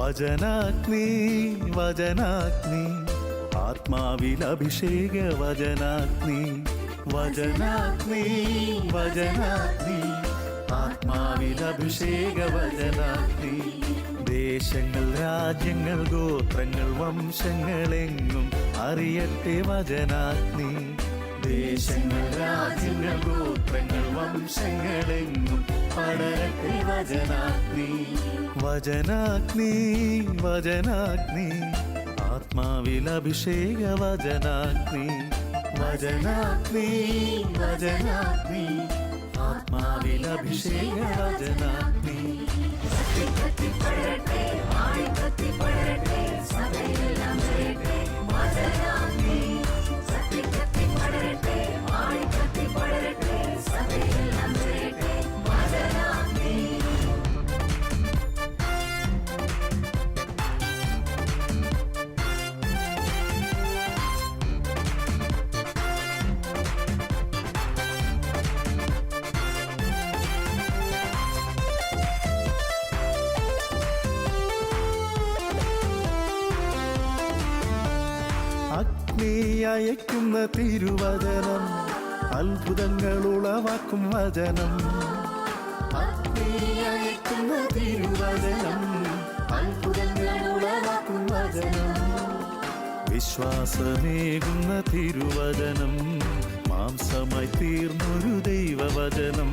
വചനാഗ്നി വചനാഗ്നി ആത്മാവിൽ അഭിഷേക വചനാഗ്നി വചനാഗ്നി വചനാഗ്നി ആത്മാവിൽ അഭിഷേക വചനാഗ്നി ദേശങ്ങൾ രാജ്യങ്ങൾ ഗോത്രങ്ങൾ വംശങ്ങളെങ്ങും അറിയട്ടെ വചനാഗ്നി ദേശങ്ങൾ രാജ്യങ്ങൾ ഗോത്രങ്ങൾ വംശങ്ങളെങ്ങും പടരട്ടെ വചനാഗ്നി വചനാഗ്നി വചനാഗ്നി ആത്മാവിൽ അഭിഷേക വചനാഗ്നി വചനാഗ്നി വചനാഗ്നി ആത്മാവിൽ അഭിഷേക വചനാഗ്നി അഗ്നി അയക്കുന്ന തിരുവചനം അത്ഭുതങ്ങൾ ഉളവാക്കും വചനം അഗ്നി അയക്കുന്ന തിരുവചനം അത്ഭുതങ്ങൾ ഉളവാക്കും വചനം വിശ്വാസമേകുന്ന തിരുവചനം മാംസമായി തീർന്നൊരു ദൈവവചനം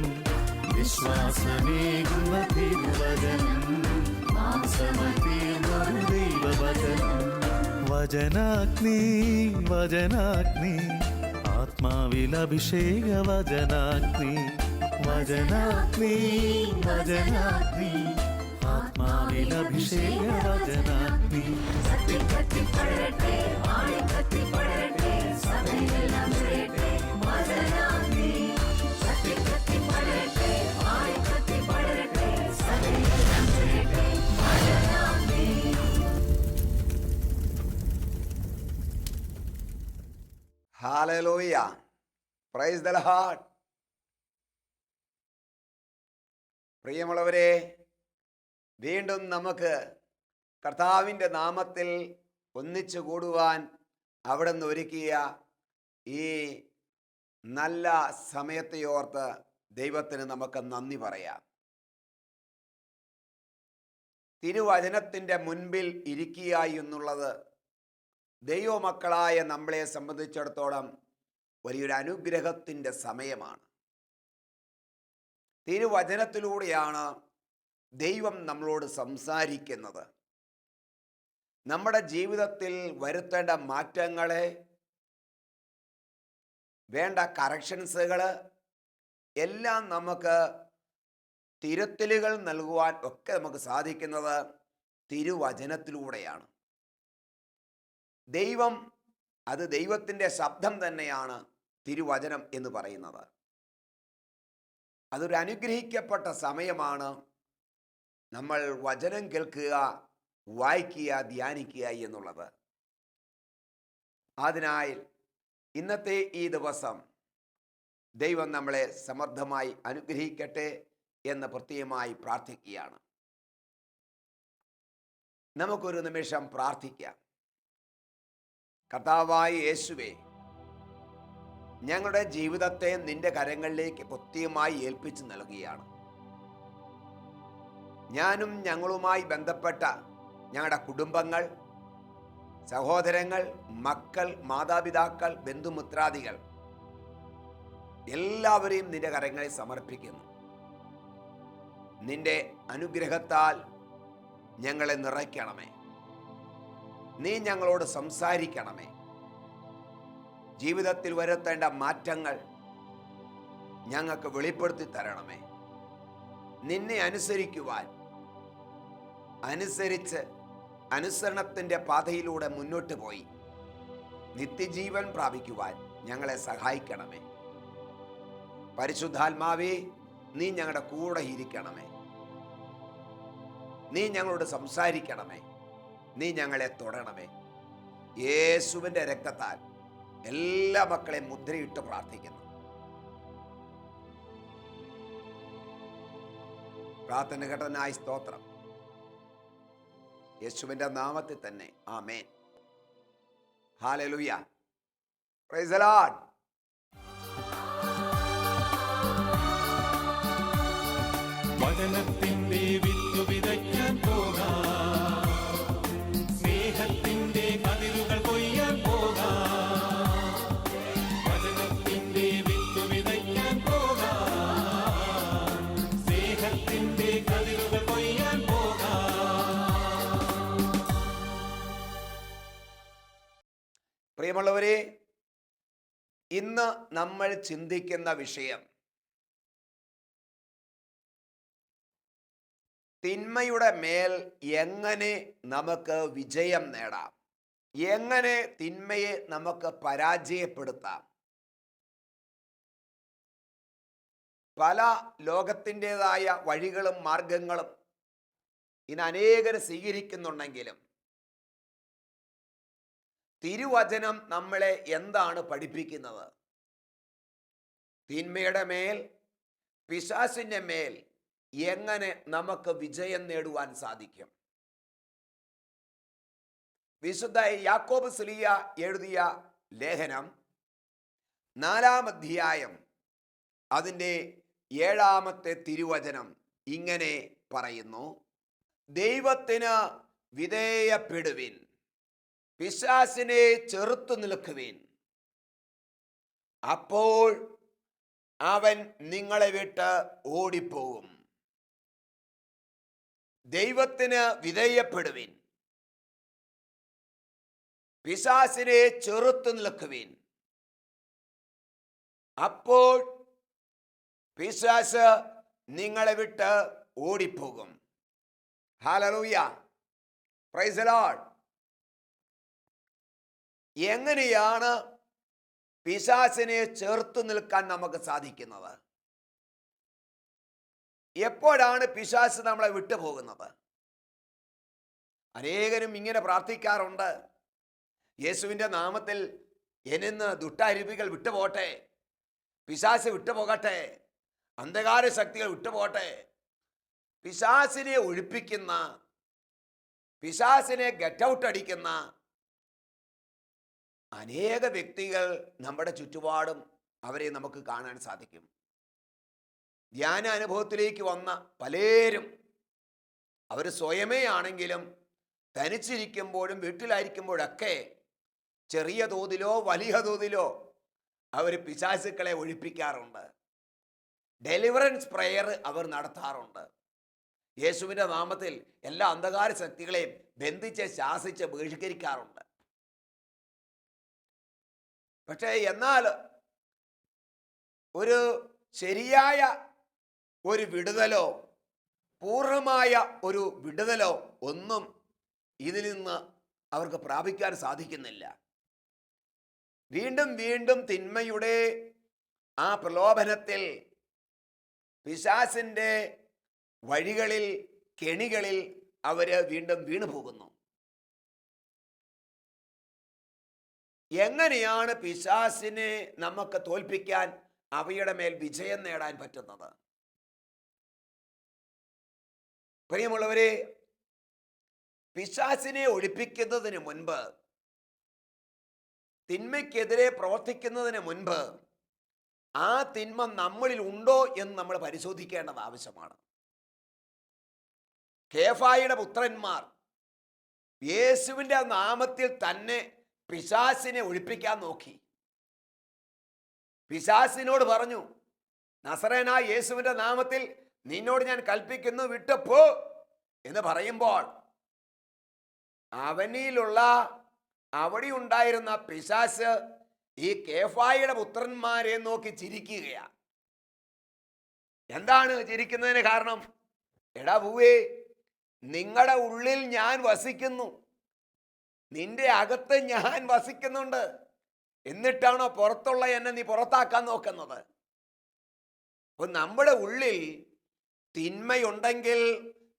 വിശ്വാസമേകുന്ന തിരുവചനം മാംസമായി തീർന്നൊരു ദൈവവചനം വചനാഗ്നി വചനാഗ്നി ആത്മാവിൽ അഭിഷേക വചനാഗ്നി വചനാഗ്നി വചനാഗ്നി ആത്മാവിൽ അഭിഷേക വചനാഗ്നി ഹല്ലേലൂയ, പ്രൈസ് ദി ലോർഡ്. പ്രിയമുള്ളവരെ, വീണ്ടും നമുക്ക് കർത്താവിൻ്റെ നാമത്തിൽ ഒന്നിച്ചു കൂടുവാൻ അവിടുന്ന് ഒരുക്കിയ ഈ നല്ല സമയത്തെ ഓർത്ത് ദൈവത്തിന് നമുക്ക് നന്ദി പറയാം. തിരുവചനത്തിൻ്റെ മുൻപിൽ ഇരിക്കുക എന്നുള്ളത് ദൈവമക്കളായ നമ്മളെ സംബന്ധിച്ചിടത്തോളം വലിയൊരു അനുഗ്രഹത്തിൻ്റെ സമയമാണ്. തിരുവചനത്തിലൂടെയാണ് ദൈവം നമ്മളോട് സംസാരിക്കുന്നത്. നമ്മുടെ ജീവിതത്തിൽ വരുത്തേണ്ട മാറ്റങ്ങളെ, വേണ്ട കറക്ഷൻസുകൾ എല്ലാം നമുക്ക് തിരുത്തലുകൾ നൽകുവാൻ ഒക്കെ നമുക്ക് സാധിക്കുന്നത് തിരുവചനത്തിലൂടെയാണ്. ദൈവം, അത് ദൈവത്തിൻ്റെ ശബ്ദം തന്നെയാണ് തിരുവചനം എന്ന് പറയുന്നത്. അതൊരു അനുഗ്രഹിക്കപ്പെട്ട സമയമാണ്. നമ്മൾ വചനം കേൾക്കുക, വായിക്കുക, ധ്യാനിക്കുക എന്നുള്ളത്. അതിനാൽ ഇന്നത്തെ ഈ ദിവസം ദൈവം നമ്മളെ സമൃദ്ധമായി അനുഗ്രഹിക്കട്ടെ എന്ന് പ്രത്യേകമായി പ്രാർത്ഥിക്കുകയാണ്. നമുക്കൊരു നിമിഷം പ്രാർത്ഥിക്കാം. കർത്താവായ യേശുവേ, ഞങ്ങളുടെ ജീവിതത്തെ നിന്റെ കരങ്ങളിലേക്ക് പ്രത്യേകമായി ഏൽപ്പിച്ചു നൽകുകയാണ്. ഞാനും ഞങ്ങളുമായി ബന്ധപ്പെട്ട ഞങ്ങളുടെ കുടുംബങ്ങൾ, സഹോദരങ്ങൾ, മക്കൾ, മാതാപിതാക്കൾ, ബന്ധുമിത്രാദികൾ എല്ലാവരെയും നിന്റെ കരങ്ങളിൽ സമർപ്പിക്കുന്നു. നിന്റെ അനുഗ്രഹത്താൽ ഞങ്ങളെ നിറയ്ക്കണമേ. നീ ഞങ്ങളോട് സംസാരിക്കണമേ. ജീവിതത്തിൽ വരുത്തേണ്ട മാറ്റങ്ങൾ ഞങ്ങൾക്ക് വെളിപ്പെടുത്തി തരണമേ. നിന്നെ അനുസരിക്കുവാൻ, അനുസരണത്തിൻ്റെ പാതയിലൂടെ മുന്നോട്ട് പോയി നിത്യജീവൻ പ്രാപിക്കുവാൻ ഞങ്ങളെ സഹായിക്കണമേ. പരിശുദ്ധാത്മാവേ, നീ ഞങ്ങളുടെ കൂടെ ഇരിക്കണമേ. നീ ഞങ്ങളോട് സംസാരിക്കണമേ. നീ ഞങ്ങളെ തൊടണമേ. യേശുവിൻ്റെ രക്തത്താൽ എല്ലാ മക്കളെയും മുദ്രയിട്ട് പ്രാർത്ഥിക്കുന്നു. പ്രാർത്ഥന ഘട്ടനായി സ്തോത്രം. യേശുവിൻ്റെ നാമത്തിൽ തന്നെ ആമേൻ. ഹല്ലേലൂയ. Praise the Lord. വചനത്തിന്റെ വിത്ത് വിതയ്ക്കാൻ പോകാം, സ്നേഹത്തിന്റെ കതിരുകൾ കൊയ്യാൻ പോകാം. വചനത്തിന്റെ വിത്ത് വിതയ്ക്കാൻ പോകാം, സ്നേഹത്തിന്റെ കതിരുകൾ കൊയ്യാൻ പോകാം. പ്രിയമുള്ളവരെ, ഇന്ന് നമ്മൾ ചിന്തിക്കുന്ന വിഷയം തിന്മയുടെ മേൽ എങ്ങനെ നമുക്ക് വിജയം നേടാം, എങ്ങനെ തിന്മയെ നമുക്ക് പരാജയപ്പെടുത്താം. പല ലോകത്തിൻ്റെതായ വഴികളും മാർഗങ്ങളും ഇന്ന് അനേകർ സ്വീകരിക്കുന്നുണ്ടെങ്കിലും തിരുവചനം നമ്മളെ എന്താണ് പഠിപ്പിക്കുന്നത്? തിന്മയുടെ മേൽ, പിശാചിന്റെ മേൽ എങ്ങനെ നമുക്ക് വിജയം നേടുവാൻ സാധിക്കും? വിശുദ്ധ യാക്കോബ് ശ്ലീഹ എഴുതിയ ലേഖനം 4-ാം അധ്യായം അതിൻ്റെ 7-ാമത്തെ തിരുവചനം ഇങ്ങനെ പറയുന്നു: ദൈവത്തിന് വിധേയപ്പെടുവിൻ, പിശാചിനെ ചെറുത്തു നിൽക്കുവിൻ, അപ്പോൾ അവൻ നിങ്ങളെ വിട്ട് ഓടിപ്പോകും. ദൈവത്തിന് വിധേയപ്പെടുവിൻ, പിശാചിനെ ചെറുത്തു നിൽക്കുവിൻ, അപ്പോൾ പിശാച് നിങ്ങളെ വിട്ട് ഓടിപ്പോകും. ഹല്ലേലൂയ. Praise the Lord. എങ്ങനെയാണ് പിശാചിനെ ചേർത്ത് നിൽക്കാൻ നമുക്ക് സാധിക്കുന്നത്? എപ്പോഴാണ് പിശാച് നമ്മളെ വിട്ടുപോകുന്നത്? അനേകരും ഇങ്ങനെ പ്രാർത്ഥിക്കാറുണ്ട്: യേശുവിൻ്റെ നാമത്തിൽ എന്നിന്ന് ദുഷ്ടാരൂപികൾ വിട്ടുപോട്ടെ, പിശാച് വിട്ടുപോകട്ടെ, അന്ധകാര ശക്തികൾ വിട്ടുപോട്ടെ. പിശാചിനെ ഒഴിപ്പിക്കുന്ന, പിശാചിനെ ഗെറ്റ് ഔട്ട് അടിക്കുന്ന അനേക വ്യക്തികൾ നമ്മുടെ ചുറ്റുപാടും അവരെ നമുക്ക് കാണാൻ സാധിക്കും. ധ്യാന അനുഭവത്തിലേക്ക് വന്ന പലരും അവർ സ്വയമേ ആണെങ്കിലും തനിച്ചിരിക്കുമ്പോഴും വീട്ടിലായിരിക്കുമ്പോഴൊക്കെ ചെറിയ തോതിലോ വലിയ തോതിലോ അവർ പിശാചുക്കളെ ഒഴിപ്പിക്കാറുണ്ട്. ഡെലിവറൻസ് പ്രെയർ അവർ നടത്താറുണ്ട്. യേശുവിൻ്റെ നാമത്തിൽ എല്ലാ അന്ധകാര ശക്തികളെയും ബന്ധിച്ച് ശാസിച്ച് ബഹിഷ്കരിക്കാറുണ്ട്. പക്ഷേ എന്നാൽ ഒരു ശരിയായ ഒരു വിടുതലോ പൂർണ്ണമായ ഒരു വിടുതലോ ഒന്നും ഇതിൽ നിന്ന് അവർക്ക് പ്രാപിക്കാൻ സാധിക്കുന്നില്ല. വീണ്ടും വീണ്ടും തിന്മയുടെ ആ പ്രലോഭനത്തിൽ, പിശാചിൻ്റെ വഴികളിൽ, കെണികളിൽ അവർ വീണ്ടും വീണു പോകുന്നു. എങ്ങനെയാണ് പിശാചിനെ നമുക്ക് തോൽപ്പിക്കാൻ, അവയുടെ മേൽ വിജയം നേടാൻ പറ്റുന്നത്? പ്രിയമുള്ളവരെ, പിശാചിനെ ഒഴിപ്പിക്കുന്നതിന് മുൻപ്, തിന്മയ്ക്കെതിരെ പ്രവർത്തിക്കുന്നതിന് മുൻപ് ആ തിന്മ നമ്മളിൽ ഉണ്ടോ എന്ന് നമ്മൾ പരിശോധിക്കേണ്ടത് ആവശ്യമാണ്. കേഫായുടെ പുത്രന്മാർ യേശുവിൻ്റെ നാമത്തിൽ തന്നെ പിശാചിനെ ഒഴിപ്പിക്കാൻ നോക്കി. പിശാചിനോട് പറഞ്ഞു, നസറേനായ യേശുവിൻ്റെ നാമത്തിൽ നിന്നോട് ഞാൻ കൽപ്പിക്കുന്നു, വിട്ടുപോ എന്ന് പറയുമ്പോൾ അവനിലുള്ള അവിടെ ഉണ്ടായിരുന്ന പിശാച് ഈ കേഫായുടെ പുത്രന്മാരെ നോക്കി ചിരിക്കുകയാണ്. എന്താണ് ചിരിക്കുന്നതിന് കാരണം? എടാ പൂവേ, നിങ്ങളുടെ ഉള്ളിൽ ഞാൻ വസിക്കുന്നു, നിന്റെ അകത്ത് ഞാൻ വസിക്കുന്നുണ്ട്, എന്നിട്ടാണോ പുറത്തുള്ള എന്നെ നീ പുറത്താക്കാൻ നോക്കുന്നത്? അപ്പൊ നമ്മുടെ ഉള്ളിൽ തിന്മയുണ്ടെങ്കിൽ,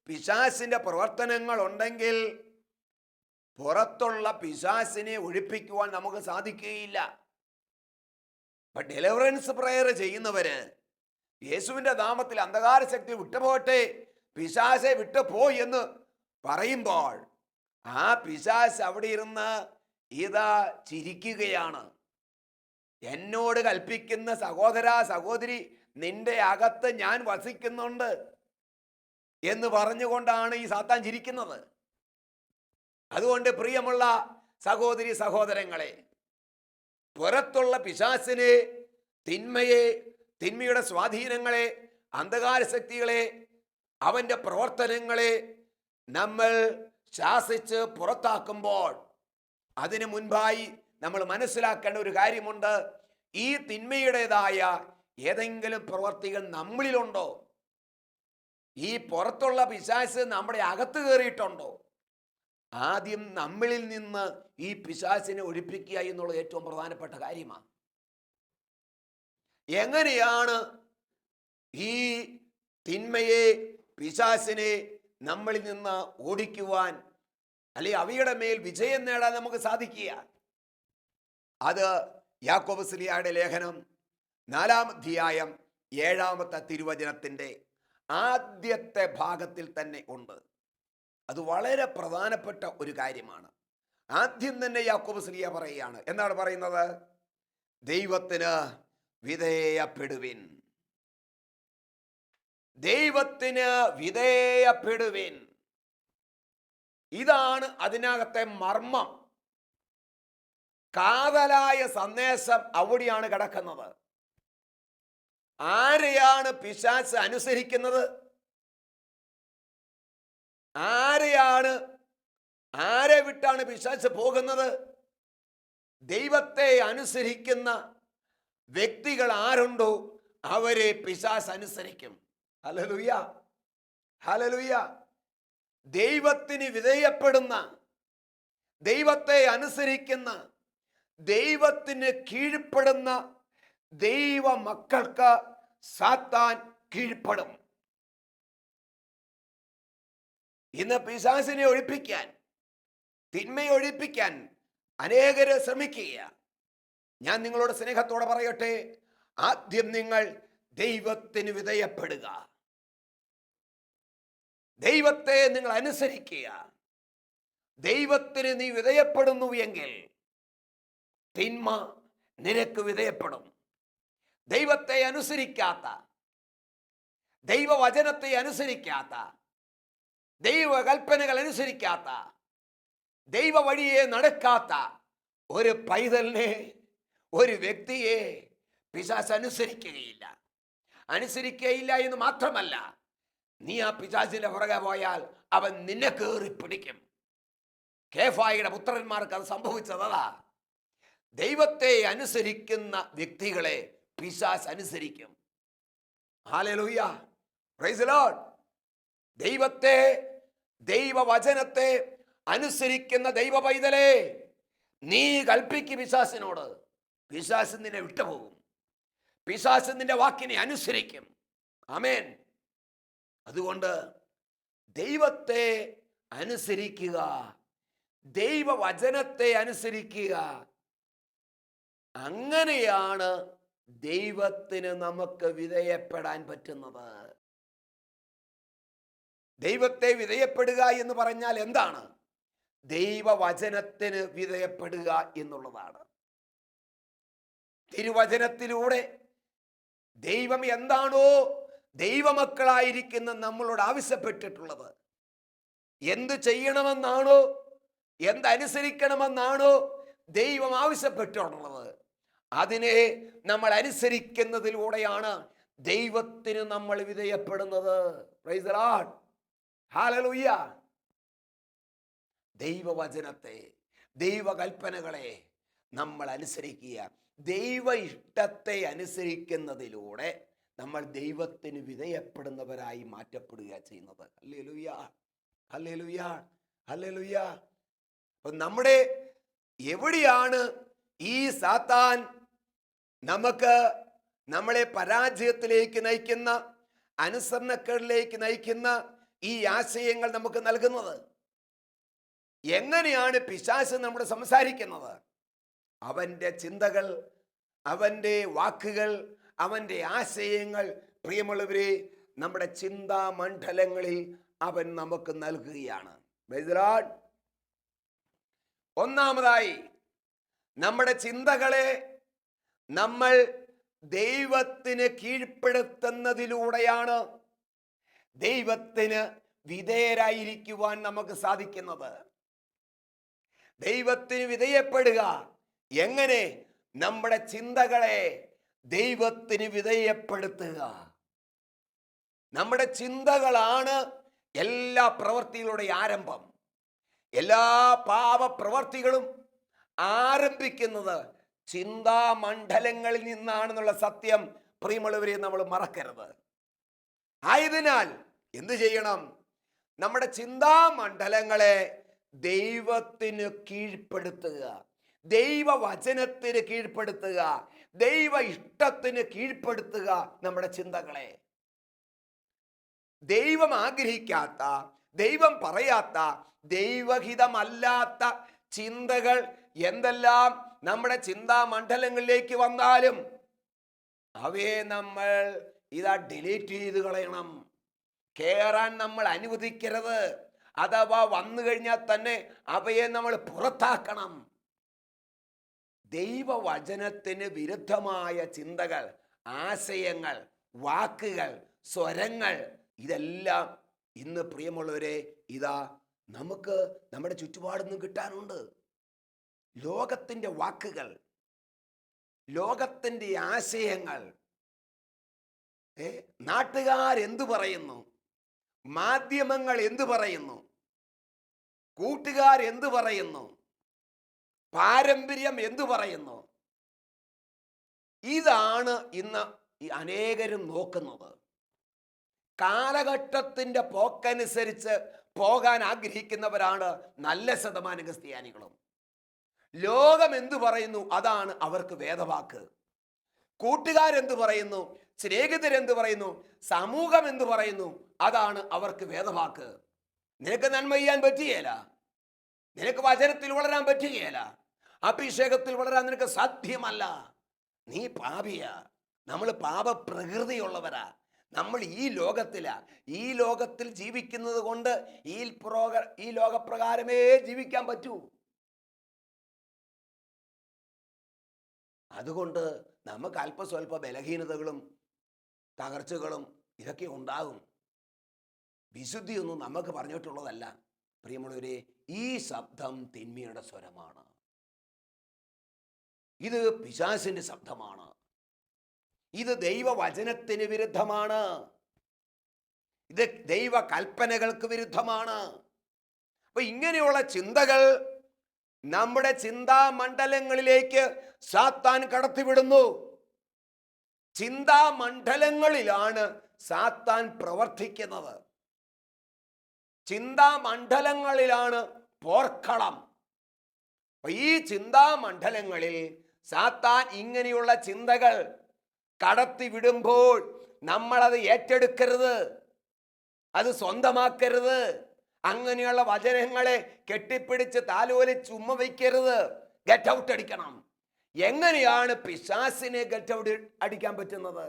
പിശാചിന്റെ പ്രവർത്തനങ്ങൾ ഉണ്ടെങ്കിൽ, പുറത്തുള്ള പിശാചിനെ ഒഴിപ്പിക്കുവാൻ നമുക്ക് സാധിക്കുകയില്ല. അപ്പൊ ഡെലിവറൻസ് പ്രെയർ ചെയ്യുന്നവര് യേശുവിന്റെ നാമത്തിൽ അന്ധകാര ശക്തി വിട്ടുപോകട്ടെ, പിശാചെ വിട്ടുപോയി എന്ന് പറയുമ്പോൾ ആ പിശാച് അവിടെ ഇരുന്ന് ഇതാ ചിരിക്കുകയാണ്. എന്നോട് കൽപ്പിക്കുന്ന സഹോദര സഹോദരി, നിന്റെ അകത്ത് ഞാൻ വസിക്കുന്നുണ്ട് എന്ന് പറഞ്ഞുകൊണ്ടാണ് ഈ സാത്താൻ ചിരിക്കുന്നത്. അതുകൊണ്ട് പ്രിയമുള്ള സഹോദരി സഹോദരങ്ങളെ, പുറത്തുള്ള പിശാചിനെ, തിന്മയെ, തിന്മയുടെ സ്വാധീനങ്ങളെ, അന്ധകാര ശക്തികളെ, അവൻ്റെ പ്രവർത്തനങ്ങളെ നമ്മൾ ശാസിച്ച് പുറത്താക്കുമ്പോൾ അതിനു മുൻപായി നമ്മൾ മനസ്സിലാക്കേണ്ട ഒരു കാര്യമുണ്ട്. ഈ തിന്മയുടേതായ ഏതെങ്കിലും പ്രവർത്തികൾ നമ്മളിലുണ്ടോ? ഈ പുറത്തുള്ള പിശാച് നമ്മുടെ അകത്ത് കയറിയിട്ടുണ്ടോ? ആദ്യം നമ്മളിൽ നിന്ന് ഈ പിശാചിനെ ഒഴിപ്പിക്കുക എന്നുള്ളത് ഏറ്റവും പ്രധാനപ്പെട്ട കാര്യമാണ്. എങ്ങനെയാണ് ഈ തിന്മയെ, പിശാചിനെ നമ്മളിൽ നിന്ന് ഓടിക്കുവാൻ, അല്ലെങ്കിൽ അവയുടെ മേൽ വിജയം നേടാൻ നമുക്ക് സാധിക്കുക? അത് യാക്കോബ് ശ്ലീഹായുടെ ലേഖനം 4-ാം അധ്യായം 7-ാമത്തെ തിരുവചനത്തിൻ്റെ ആദ്യത്തെ ഭാഗത്തിൽ തന്നെ ഉണ്ട്. അത് വളരെ പ്രധാനപ്പെട്ട ഒരു കാര്യമാണ്. ആദ്യം തന്നെ യാക്കോബ് ശ്ലീഹ പറയുകയാണ്. എന്താണ് പറയുന്നത്? ദൈവത്തിന് വിധേയപ്പെടുവിൻ, ദൈവത്തിന് വിധേയപ്പെടുവിൻ. ഇതാണ് അതിനകത്തെ മർമ്മം. കാതലായ സന്ദേശം അവിടെയാണ് കിടക്കുന്നത്. ആരെയാണ് പിശാച് അനുസരിക്കുന്നത്? ആരെ വിട്ടാണ് പിശാച് പോകുന്നത്? ദൈവത്തെ അനുസരിക്കുന്ന വ്യക്തികൾ ആരുണ്ടോ അവരെ പിശാച് അനുസരിക്കും. Hallelujah, hallelujah. ദൈവത്തിന് വിധേയപ്പെടുന്ന, ദൈവത്തെ അനുസരിക്കുന്ന, ദൈവത്തിന് കീഴ്പ്പെടുന്ന ദൈവ മക്കൾക്ക് സാത്താൻ കീഴ്പ്പെടും. ഇന്ന് പിശാചിനെ ഒഴിപ്പിക്കാൻ, തിന്മയെ ഒഴിപ്പിക്കാൻ അനേകര് ശ്രമിക്കുക. ഞാൻ നിങ്ങളോട് സ്നേഹത്തോടെ പറയട്ടെ, ആദ്യം നിങ്ങൾ ദൈവത്തിന് വിധേയപ്പെടുക, ദൈവത്തെ നിങ്ങൾ അനുസരിക്കുക. ദൈവത്തിന് നീ വിധേയപ്പെടുന്നു എങ്കിൽ തിന്മ നിനക്ക് വിധേയപ്പെടും. ദൈവത്തെ അനുസരിക്കാത്ത, ദൈവവചനത്തെ അനുസരിക്കാത്ത, ദൈവകൽപ്പനകൾ അനുസരിക്കാത്ത, ദൈവ വഴിയെ നടക്കാത്ത ഒരു പൈതലിനെ, ഒരു വ്യക്തിയെ പിശാച് അനുസരിക്കുകയില്ല. അനുസരിക്കുകയില്ല എന്ന് മാത്രമല്ല, നീ ആ പിശാചിന്റെ പുറകെ പോയാൽ അവൻ നിന്നെ കയറി പിടിക്കും. കേഫായിയുടെ പുത്രന്മാർക്ക് അത് സംഭവിച്ചതാ. ദൈവത്തെ അനുസരിക്കുന്ന വ്യക്തികളെ പിശാച് അനുസരിക്കും. Hallelujah, praise the Lord. ദൈവത്തെ, ദൈവവചനത്തെ അനുസരിക്കുന്ന ദൈവ പൈതലേ, നീ കൽപ്പിക്കും പിശാചിനോട്, പിശാച് നിന്നെ വിട്ടുപോകും. പിശാച് നിന്റെ വാക്കിനെ അനുസരിക്കും. ആമേൻ. അതുകൊണ്ട് ദൈവത്തെ അനുസരിക്കുക, ദൈവവചനത്തെ അനുസരിക്കുക. അങ്ങനെയാണ് ദൈവത്തിന് നമുക്ക് വിധേയപ്പെടാൻ പറ്റുന്നത്. ദൈവത്തെ വിധേയപ്പെടുക എന്ന് പറഞ്ഞാൽ എന്താണ്? ദൈവവചനത്തിന് വിധേയപ്പെടുക എന്നുള്ളതാണ്. തിരുവചനത്തിലൂടെ ദൈവം എന്താണോ ദൈവമക്കളായിരിക്കുന്ന നമ്മളോട് ആവശ്യപ്പെട്ടിട്ടുള്ളത്, എന്ത് ചെയ്യണമെന്നാണോ, എന്തനുസരിക്കണമെന്നാണോ ദൈവം ആവശ്യപ്പെട്ടിട്ടുള്ളത്, അതിനെ നമ്മൾ അനുസരിക്കുന്നതിലൂടെയാണ് ദൈവത്തിന് നമ്മൾ വിധേയപ്പെടുന്നത്. Praise the Lord, hallelujah. ദൈവവചനത്തെ, ദൈവകൽപ്പനകളെ നമ്മൾ അനുസരിക്കുക. ദൈവ ഇഷ്ടത്തെ അനുസരിക്കുന്നതിലൂടെ നമ്മൾ ദൈവത്തിന് വിധേയപ്പെടുന്നവരായി മാറ്റപ്പെടുക ചെയ്യുന്നത്. Hallelujah, hallelujah, hallelujah. അപ്പൊ നമ്മുടെ എവിടെയാണ് ഈ സാത്താൻ നമ്മളെ പരാജയത്തിലേക്ക് നയിക്കുന്ന, അനുസരണക്കേടിലേക്ക് നയിക്കുന്ന ഈ ആശയങ്ങൾ നമുക്ക് നൽകുന്നത്? എങ്ങനെയാണ് പിശാച് നമ്മുടെ സംസാരിക്കുന്നത്? അവൻ്റെ ചിന്തകൾ, അവൻ്റെ വാക്കുകൾ, അവൻ്റെ ആശയങ്ങൾ, പ്രിയമുള്ളവരെ, നമ്മുടെ ചിന്താ മണ്ഡലങ്ങളിൽ അവൻ നമുക്ക് നൽകുകയാണ്. Price the Lord. ഒന്നാമതായി നമ്മുടെ ചിന്തകളെ നമ്മൾ ദൈവത്തിന് കീഴ്പ്പെടുത്തുന്നതിലൂടെയാണ് ദൈവത്തിന് വിധേയരായിരിക്കുവാൻ നമുക്ക് സാധിക്കുന്നത്. ദൈവത്തിന് വിധേയപ്പെടുക എങ്ങനെ? നമ്മുടെ ചിന്തകളെ ദൈവത്തിന് വിധേയപ്പെടുത്തുക. നമ്മുടെ ചിന്തകളാണ് എല്ലാ പ്രവൃത്തികളുടെ ആരംഭം. എല്ലാ പാപപ്രവർത്തികളും ആരംഭിക്കുന്നത് ചിന്താമണ്ഡലങ്ങളിൽ നിന്നാണെന്നുള്ള സത്യം പ്രിയമുള്ളവരെ നമ്മൾ മറക്കരുത്. ആയതിനാൽ എന്ത് ചെയ്യണം? നമ്മുടെ ചിന്താമണ്ഡലങ്ങളെ ദൈവത്തിന് കീഴ്പ്പെടുത്തുക, ദൈവവചനത്തിന് കീഴ്പ്പെടുത്തുക, ദൈവ ഇഷ്ടത്തിന് കീഴ്പ്പെടുത്തുക. നമ്മുടെ ചിന്തകളെ ദൈവം ആഗ്രഹിക്കാത്ത, ദൈവം പറയാത്ത, ദൈവഹിതമല്ലാത്ത ചിന്തകൾ എന്തെല്ലാം നമ്മുടെ ചിന്താമണ്ഡലങ്ങളിലേക്ക് വന്നാലും അവയെ നമ്മൾ ഡിലീറ്റ് ചെയ്ത് കളയണം. കേറാൻ നമ്മൾ അനുവദിക്കരുത്. അഥവാ വന്നു കഴിഞ്ഞാൽ തന്നെ അവയെ നമ്മൾ പുറത്താക്കണം. ദൈവവചനത്തിന് വിരുദ്ധമായ ചിന്തകൾ, ആശയങ്ങൾ, വാക്കുകൾ, സ്വരങ്ങൾ, ഇതെല്ലാം ഇന്ന് പ്രിയമുള്ളവരെ നമുക്ക് നമ്മുടെ ചുറ്റുപാടൊന്നും കിട്ടാനുണ്ട്. ലോകത്തിൻ്റെ വാക്കുകൾ, ലോകത്തിൻ്റെ ആശയങ്ങൾ, നാട്ടുകാരെന്തു പറയുന്നു, മാധ്യമങ്ങൾ എന്തു പറയുന്നു, കൂട്ടുകാരെന്തു പറയുന്നു, പാരമ്പര്യം എന്തു പറയുന്നു, ഇതാണ് ഇന്ന് അനേകരും നോക്കുന്നത്. കാലഘട്ടത്തിൻ്റെ പോക്കനുസരിച്ച് പോകാൻ ആഗ്രഹിക്കുന്നവരാണ് നല്ല ശതമാനം ക്രിസ്ത്യാനികളും. ലോകം എന്തു പറയുന്നു അതാണ് അവർക്ക് വേദവാക്ക്. കൂട്ടുകാരെന്തു പറയുന്നു, സ്നേഹിതരെന്തു പറയുന്നു, സമൂഹം എന്തു പറയുന്നു അതാണ് അവർക്ക് വേദവാക്ക്. നിനക്ക് നന്മ ചെയ്യാൻ പറ്റുകയില്ല, നിനക്ക് വചനത്തിൽ വളരാൻ പറ്റുകയില്ല, അഭിഷേകത്തിൽ വളരാൻ നിനക്ക് സാധ്യമല്ല, നീ പാപിയാ, നമ്മൾ പാപപ്രകൃതിയുള്ളവരാ, നമ്മൾ ഈ ലോകത്തിലാ, ഈ ലോകത്തിൽ ജീവിക്കുന്നത് കൊണ്ട് ഈ ലോകപ്രകാരമേ ജീവിക്കാൻ പറ്റൂ. അതുകൊണ്ട് നമുക്ക് അല്പസ്വല്പ ബലഹീനതകളും തകർച്ചകളും ഇതൊക്കെ ഉണ്ടാകും. വിശുദ്ധിയൊന്നും നമുക്ക് പറഞ്ഞിട്ടുള്ളതല്ല. പ്രിയമുള്ളവരെ, ഈ ശബ്ദം തിന്മയുടെ സ്വരമാണ്. ഇത് പിശാചിന്റെ ശബ്ദമാണ്. ഇത് ദൈവവചനത്തിന് വിരുദ്ധമാണ്. ഇത് ദൈവ കൽപ്പനകൾക്ക് വിരുദ്ധമാണ്. അപ്പൊ ഇങ്ങനെയുള്ള ചിന്തകൾ നമ്മുടെ ചിന്താമണ്ഡലങ്ങളിലേക്ക് സാത്താൻ കടത്തിവിടുന്നു. ചിന്താമണ്ഡലങ്ങളിലാണ് സാത്താൻ പ്രവർത്തിക്കുന്നത്. ചിന്താമണ്ഡലങ്ങളിലാണ് പോർക്കളം. അപ്പൊ ഈ ചിന്താമണ്ഡലങ്ങളിൽ സാത്താൻ ഇങ്ങനെയുള്ള ചിന്തകൾ കടത്തിവിടുമ്പോൾ നമ്മളത് ഏറ്റെടുക്കരുത്, അത് സ്വന്തമാക്കരുത്. അങ്ങനെയുള്ള വചനങ്ങളെ കെട്ടിപ്പിടിച്ച് താലോലിച്ച് ഉമ്മ വയ്ക്കരുത്. ഗെറ്റ് ഔട്ട് അടിക്കണം. എങ്ങനെയാണ് പിശാചിനെ ഗെറ്റ് ഔട്ട് അടിക്കാൻ പറ്റുന്നത്?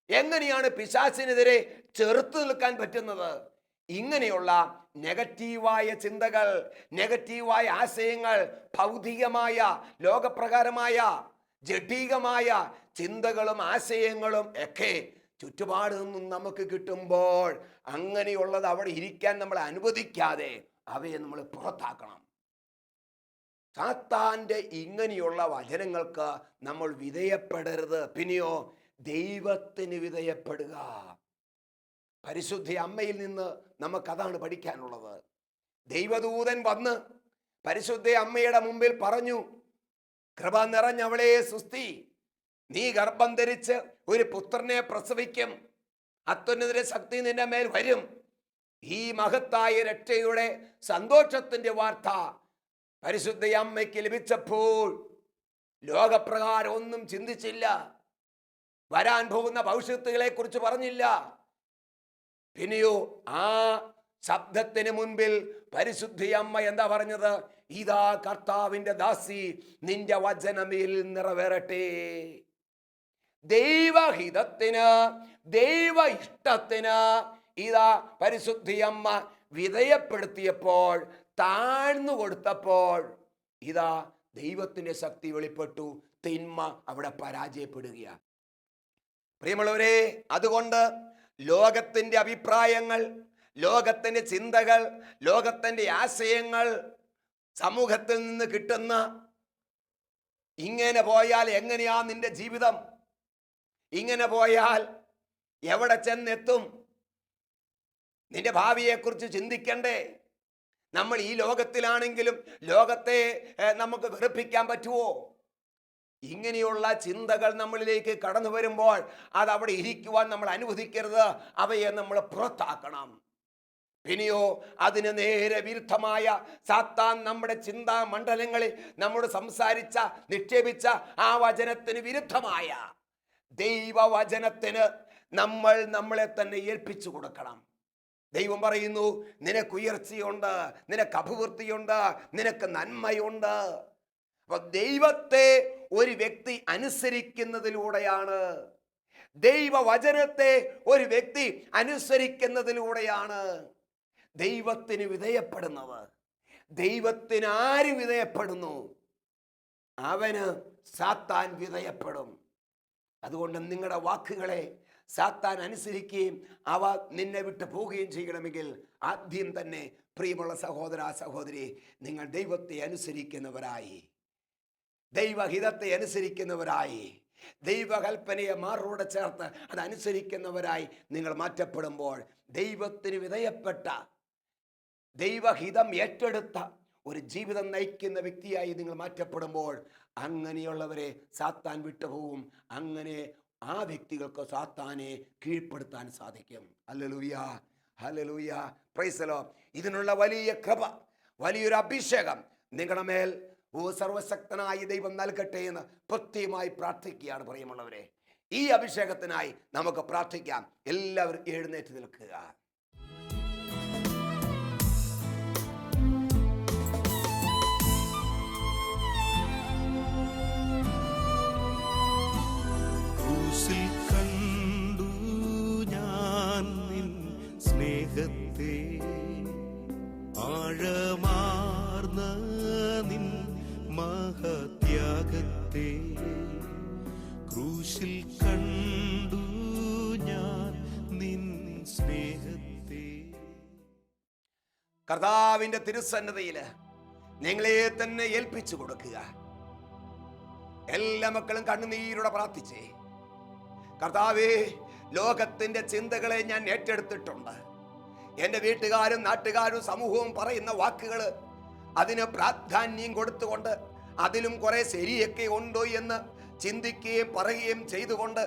എങ്ങനെയാണ് പിശാചിനെതിരെ ചെറുത്തു നിൽക്കാൻ പറ്റുന്നത്? ഇങ്ങനെയുള്ള നെഗറ്റീവായ ചിന്തകൾ, നെഗറ്റീവായ ആശയങ്ങൾ, ഭൗതികമായ ലോകപ്രകാരമായ ജഡികമായ ചിന്തകളും ആശയങ്ങളും ഒക്കെ ചുറ്റുപാട് നിന്നും നമുക്ക് കിട്ടുമ്പോൾ അങ്ങനെയുള്ളത് അവിടെ ഇരിക്കാൻ നമ്മൾ അനുവദിക്കാതെ അവയെ നമ്മൾ പുറത്താക്കണം. സാത്താന്റെ ഇങ്ങനെയുള്ള വചനങ്ങൾക്ക് നമ്മൾ വിധേയപ്പെടരുത്. പിന്നെയോ ദൈവത്തിന് വിധേയപ്പെടുക. പരിശുദ്ധ അമ്മയിൽ നിന്ന് നമുക്കതാണ് പഠിക്കാനുള്ളത്. ദൈവദൂതൻ വന്ന് പരിശുദ്ധ അമ്മയുടെ മുമ്പിൽ പറഞ്ഞു, കൃപ നിറഞ്ഞവളെ സുസ്തി, നീ ഗർഭം ധരിച്ച് ഒരു പുത്രനെ പ്രസവിക്കും, അത്യുന്നതന്റെ ശക്തി നിന്റെ മേൽ വരും. ഈ മഹത്തായ രക്ഷയുടെ സന്തോഷത്തിന്റെ വാർത്ത പരിശുദ്ധ അമ്മയ്ക്ക് ലഭിച്ചപ്പോൾ ലോകപ്രകാരം ഒന്നും ചിന്തിച്ചില്ല, വരാൻ പോകുന്ന ഭവിഷ്യത്തുകളെ കുറിച്ച് പറഞ്ഞില്ല. പിന്നെയോ ആ ശബ്ദത്തിന് മുൻപിൽ പരിശുദ്ധ അമ്മ എന്താ പറഞ്ഞത്? ഇതാ കർത്താവിന്റെ ദാസി, നിന്റെ വചനമേൽ നിറവേറട്ടെ. ദൈവഹിതത്തിന്, ദൈവ ഇഷ്ടത്തിന് ഇതാ പരിശുദ്ധ അമ്മ വിധേയപ്പെടുത്തിയപ്പോൾ, താഴ്ന്നു കൊടുത്തപ്പോൾ ഇതാ ദൈവത്തിന്റെ ശക്തി വെളിപ്പെട്ടു, തിന്മ അവിടെ പരാജയപ്പെടുകയാണ്. പ്രിയമുള്ളവരെ, അതുകൊണ്ട് ലോകത്തിന്റെ അഭിപ്രായങ്ങൾ, ലോകത്തിന്റെ ചിന്തകൾ, ലോകത്തിന്റെ ആശയങ്ങൾ, സമൂഹത്തിൽ നിന്ന് കിട്ടുന്ന ഇങ്ങനെ പോയാൽ എങ്ങനെയാ നിന്റെ ജീവിതം, ഇങ്ങനെ പോയാൽ എവിടെ ചെന്നെത്തും, നിന്റെ ഭാവിയെക്കുറിച്ച് ചിന്തിക്കണ്ടേ? നമ്മൾ ഈ ലോകത്തിലാണെങ്കിലും ലോകത്തെ നമുക്ക് വെറുപ്പിക്കാൻ പറ്റുമോ? ഇങ്ങനെയുള്ള ചിന്തകൾ നമ്മളിലേക്ക് കടന്നു വരുമ്പോൾ അത് അവിടെ ഇരിക്കുവാൻ നമ്മൾ അനുവദിക്കരുത്. അവയെ നമ്മൾ പുറത്താക്കണം. പിന്നെയോ അതിന് നേരെ വിരുദ്ധമായ സാത്താൻ നമ്മുടെ ചിന്താ മണ്ഡലങ്ങളിൽ നമ്മോട് സംസാരിച്ച, നിക്ഷേപിച്ച ആ വചനത്തിന് വിരുദ്ധമായ ദൈവവചനത്തിന് നമ്മളെ തന്നെ ഏൽപ്പിച്ചു കൊടുക്കണം. ദൈവം പറയുന്നു, നിനക്ക് ഉയർച്ചയുണ്ട്, നിനക്ക് അഭിവൃദ്ധിയുണ്ട്, നിനക്ക് നന്മയുണ്ട്. അപ്പൊ ദൈവത്തെ ഒരു വ്യക്തി അനുസരിക്കുന്നതിലൂടെയാണ്, ദൈവവചനത്തെ ഒരു വ്യക്തി അനുസരിക്കുന്നതിലൂടെയാണ് ദൈവത്തിന് വിധേയപ്പെടുന്നത്. ദൈവത്തിന് ആര് വിധേയപ്പെടുന്നു, അവന് സാത്താൻ വിധേയപ്പെടും. അതുകൊണ്ട് നിങ്ങളുടെ വാക്കുകളെ സാത്താൻ അനുസരിക്കുകയും അവ നിന്നെ വിട്ട് പോവുകയും ചെയ്യണമെങ്കിൽ ആദ്യം തന്നെ പ്രിയമുള്ള സഹോദര സഹോദരി, നിങ്ങൾ ദൈവത്തെ അനുസരിക്കുന്നവരായി, ദൈവഹിതത്തെ അനുസരിക്കുന്നവരായി, ദൈവകൽപ്പനയെ മാറോടെ ചേർത്ത് അതനുസരിക്കുന്നവരായി നിങ്ങൾ മാറ്റപ്പെടുമ്പോൾ, ദൈവത്തിന് വിധേയപ്പെട്ട, ദൈവഹിതം ഏറ്റെടുത്ത ഒരു ജീവിതം നയിക്കുന്ന വ്യക്തിയായി നിങ്ങൾ മാറ്റപ്പെടുമ്പോൾ, അങ്ങനെയുള്ളവരെ സാത്താൻ വിട്ടുപോകും. അങ്ങനെ ആ വ്യക്തികൾക്ക് സാത്താനെ കീഴ്പ്പെടുത്താൻ സാധിക്കും. Hallelujah, hallelujah, praise the Lord. ഇതിനുള്ള വലിയ കൃപ, വലിയൊരു അഭിഷേകം നിങ്ങളുടെ മേൽ സർവശക്തനായ ദൈവം നൽകട്ടെ എന്ന് പ്രത്യേകമായി പ്രാർത്ഥിക്കുകയാണ്. പ്രിയമുള്ളവരെ, ഈ അഭിഷേകത്തിനായി നമുക്ക് പ്രാർത്ഥിക്കാം. എല്ലാവരും എഴുന്നേറ്റ് നിൽക്കുക. കണ്ടു ഞാൻ നിൻ സ്നേഹത്തെ, ആഴമാർന്ന നിൻ മഹത്യാഗത്തെ, ക്രൂശിൽ കണ്ടു ഞാൻ നിൻ സ്നേഹത്തെ. കർത്താവിന്റെ തിരുസന്നതിയിൽ നിങ്ങളെ തന്നെ ഏൽപ്പിച്ചു കൊടുക്കുക. എല്ലാ മക്കളും കണ്ണുനീരോടെ പ്രാർത്ഥിച്ചേ. കർത്താവേ, ലോകത്തിന്റെ ചിന്തകളെ ഞാൻ ഏറ്റെടുത്തിട്ടുണ്ട്. എൻ്റെ വീട്ടുകാരും നാട്ടുകാരും സമൂഹവും പറയുന്ന വാക്കുകൾ, അതിന് പ്രാധാന്യം കൊടുത്തുകൊണ്ട് അതിലും കുറെ ശരിയൊക്കെ ഉണ്ടോ എന്ന് ചിന്തിക്കുകയും പറയുകയും ചെയ്തുകൊണ്ട്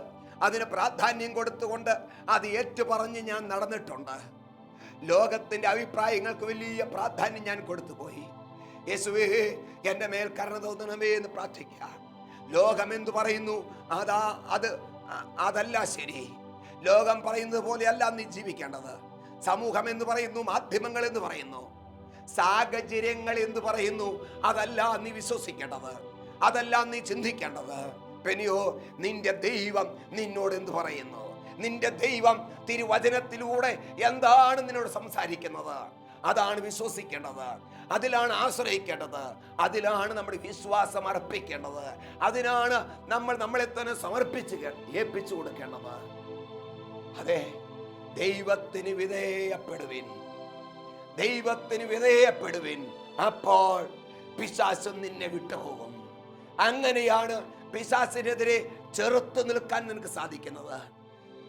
അതിന് പ്രാധാന്യം കൊടുത്തുകൊണ്ട് അത് ഏറ്റുപറഞ്ഞ് ഞാൻ നടന്നിട്ടുണ്ട്. ലോകത്തിന്റെ അഭിപ്രായങ്ങൾക്ക് വലിയ പ്രാധാന്യം ഞാൻ കൊടുത്തുപോയി. യേശുവേ, എൻ്റെ മേൽ കരുണ തോന്നണമേ എന്ന് പ്രാർത്ഥിക്കുക. ലോകം എന്തു പറയുന്നു അതല്ല ശരി. ലോകം പറയുന്നത് പോലെയല്ല നീ ജീവിക്കേണ്ടത്. സമൂഹം എന്ന് പറയുന്നു, മാധ്യമങ്ങൾ എന്ന് പറയുന്നു, സാഹചര്യങ്ങൾ എന്ന് പറയുന്നു, അതല്ല നീ വിശ്വസിക്കേണ്ടത്, അതല്ല നീ ചിന്തിക്കേണ്ടത്. പിന്നെയോ നിന്റെ ദൈവം നിന്നോട് എന്ത് പറയുന്നു? നിന്റെ ദൈവം തിരുവചനത്തിലൂടെ എന്താണ് നിന്നോട് സംസാരിക്കുന്നത്? അതാണ് വിശ്വസിക്കേണ്ടത്, അതിലാണ് ആശ്രയിക്കേണ്ടത്, അതിലാണ് നമ്മുടെ വിശ്വാസം അർപ്പിക്കേണ്ടത്, അതിനാണ് നമ്മൾ നമ്മളെ തന്നെ സമർപ്പിച്ച് ഏൽപ്പിച്ചു കൊടുക്കേണ്ടത്. അതെ, ദൈവത്തിന് വിധേയപ്പെടുവിൻ, ദൈവത്തിന് വിധേയപ്പെടുവിൻ. അപ്പോൾ പിശാച് നിന്നെ വിട്ടുപോകും. അങ്ങനെയാണ് പിശാചിനെതിരെ ചെറുത്തു നിൽക്കാൻ നിനക്ക് സാധിക്കുന്നത്.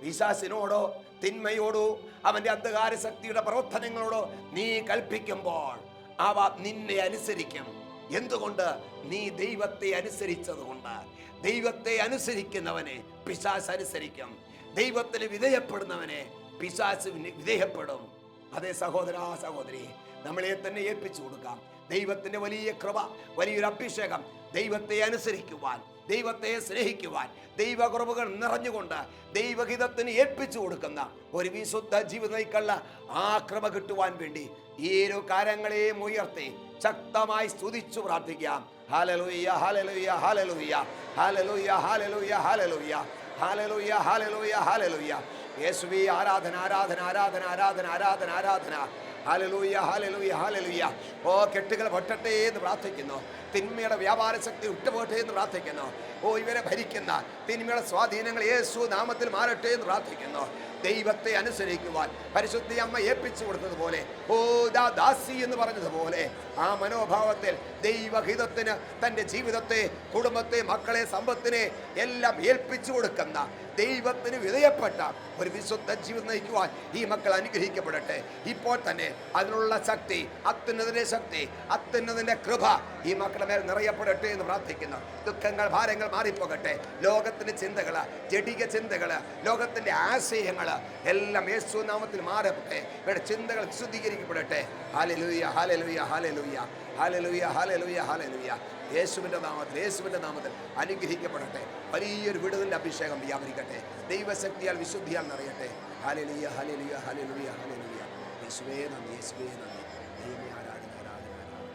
പിശാചിനോടോ തിന്മയോടോ അവന്റെ അന്ധകാര ശക്തിയുടെ പ്രവർത്തനങ്ങളോടോ നീ കൽപ്പിക്കുമ്പോൾ അവ നിന്നെ അനുസരിക്കും. എന്തുകൊണ്ട്? നീ ദൈവത്തെ അനുസരിച്ചത് കൊണ്ട്. ദൈവത്തെ അനുസരിക്കുന്നവനെ പിശാച് അനുസരിക്കും. ദൈവത്തിന് വിധേയപ്പെടുന്നവനെ പിശാച് വിധേയപ്പെടും. അതേ സഹോദര സഹോദരി, നമ്മളെ തന്നെ ഏൽപ്പിച്ചു കൊടുക്കാം. ദൈവത്തിന്റെ വലിയ കൃപ, വലിയൊരു അഭിഷേകം ദൈവത്തെ അനുസരിക്കുവാൻ, ദൈവത്തെ സ്നേഹിക്കുവാൻ, ദൈവകൃപകൾ നിറഞ്ഞുകൊണ്ട് ദൈവഹിതത്തിന് ഏൽപ്പിച്ചു കൊടുക്കുന്ന ഒരു വിശുദ്ധ ജീവിതം നയിക്കുള്ള ആ കൃപ കിട്ടുവാൻ വേണ്ടി ഈ ഒരു കാര്യങ്ങളെയും ഉയർത്തി ശക്തമായി സ്തുതിച്ചു പ്രാർത്ഥിക്കാം. Hallelujah, hallelujah, hallelujah, hallelujah, hallelujah, hallelujah, hallelujah, hallelujah, hallelujah. യേശുവേ, ആരാധന, ആരാധന, ആരാധന, ആരാധന, ആരാധന, ആരാധന. Hallelujah, hallelujah, hallelujah. ഓ കെട്ടുകൾ പൊട്ടട്ടെ എന്ന് പ്രാർത്ഥിക്കുന്നു. തിന്മയുടെ വ്യാപാര ശക്തി വിട്ടുപോട്ടെ എന്ന് പ്രാർത്ഥിക്കുന്നു. ഓ ഇവരെ ഭരിക്കുന്ന തിന്മയുടെ സ്വാധീനങ്ങൾ യേശു നാമത്തിൽ മാറട്ടെ എന്ന് പ്രാർത്ഥിക്കുന്നു. ദൈവത്തെ അനുസരിക്കുവാൻ പരിശുദ്ധി അമ്മ ഏൽപ്പിച്ചു കൊടുത്തതുപോലെ, ഓ ദാസി എന്ന് പറഞ്ഞതുപോലെ, ആ മനോഭാവത്തിൽ ദൈവഹിതത്തിന് തൻ്റെ ജീവിതത്തെ, കുടുംബത്തെ, മക്കളെ, സമ്പത്തിനെ എല്ലാം ഏൽപ്പിച്ചു കൊടുക്കുന്ന, ദൈവത്തിന് വിധേയപ്പെട്ട ഒരു വിശുദ്ധ ജീവിതം നയിക്കുവാൻ ഈ മക്കൾ അനുഗ്രഹിക്കപ്പെടട്ടെ. ഇപ്പോൾ തന്നെ അതിനുള്ള ശക്തി, അത്യുന്നതിന്റെ ശക്തി, അത്യുന്നതിന്റെ കൃപ ഈ മക്കളുടെ മേൽ നിറയപ്പെടട്ടെ എന്ന് പ്രാർത്ഥിക്കുന്നു. ദുഃഖങ്ങൾ, ഭാരങ്ങൾ മാറിപ്പോകട്ടെ. ലോകത്തിന്റെ ചിന്തകള്, ജഡിക ചിന്തകള്, ലോകത്തിന്റെ ആശയങ്ങള് എല്ലാം യേശു നാമത്തിൽ മാറട്ടെ. ഇവരുടെ ചിന്തകൾ വിശുദ്ധീകരിക്കപ്പെടട്ടെ. Hallelujah, hallelujah, hallelujah, hallelujah, hallelujah, hallelujah. യേശുവിന്റെ നാമത്തിൽ, യേശുവിന്റെ നാമത്തിൽ അനുഗ്രഹിക്കപ്പെടട്ടെ. വലിയൊരു വിടുതലിന്റെ അഭിഷേകം വ്യാപരിക്കട്ടെ. ദൈവശക്തിയാൽ, വിശുദ്ധിയാൽ നിറയട്ടെ. Hallelujah, hallelujah, hallelujah, hallelujah. യേശുവേ നന്ദി, യേശുവേ നന്ദി. ദൈവമേ ആരാധന, ആരാധന, ആരാധന.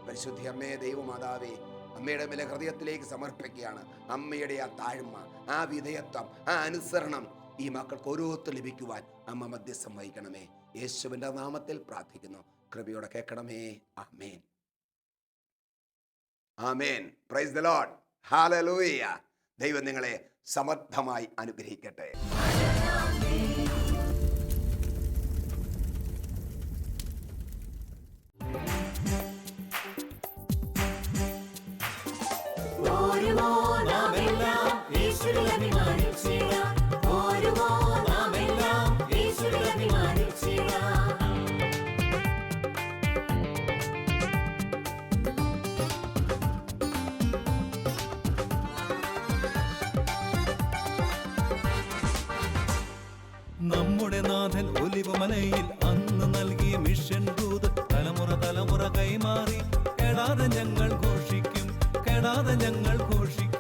പരിശുദ്ധി അമ്മേ, ദൈവമാതാവേ, അമ്മയുടെ മേലെ ഹൃദയത്തിലേക്ക് സമർപ്പിക്കുകയാണ്. അമ്മയുടെ ആ താഴ്മ, ആ വിധേയത്വം, ആ അനുസരണം ഈ മക്കൾക്ക് ഓരോരുത്തർ ലഭിക്കുവാൻ അമ്മ മധ്യസ്ഥം വഹിക്കണമേ. യേശുവിന്റെ നാമത്തിൽ പ്രാർത്ഥിക്കുന്നു. കൃപയോടെ കേൾക്കണമേ. Amen, amen. Praise the Lord. Hallelujah. ദൈവം നിങ്ങളെ സമർത്ഥമായി അനുഗ്രഹിക്കട്ടെ. നമ്മുടെ നാഥൻ ഒലിവുമലയിൽ അന്ന് നൽകിയ മിഷൻ ദൂത് തലമുറ തലമുറ കൈമാറി. കെടാതെ ഞങ്ങൾ ഘോഷിക്കും, കെടാതെ ഞങ്ങൾ ഘോഷിക്കും.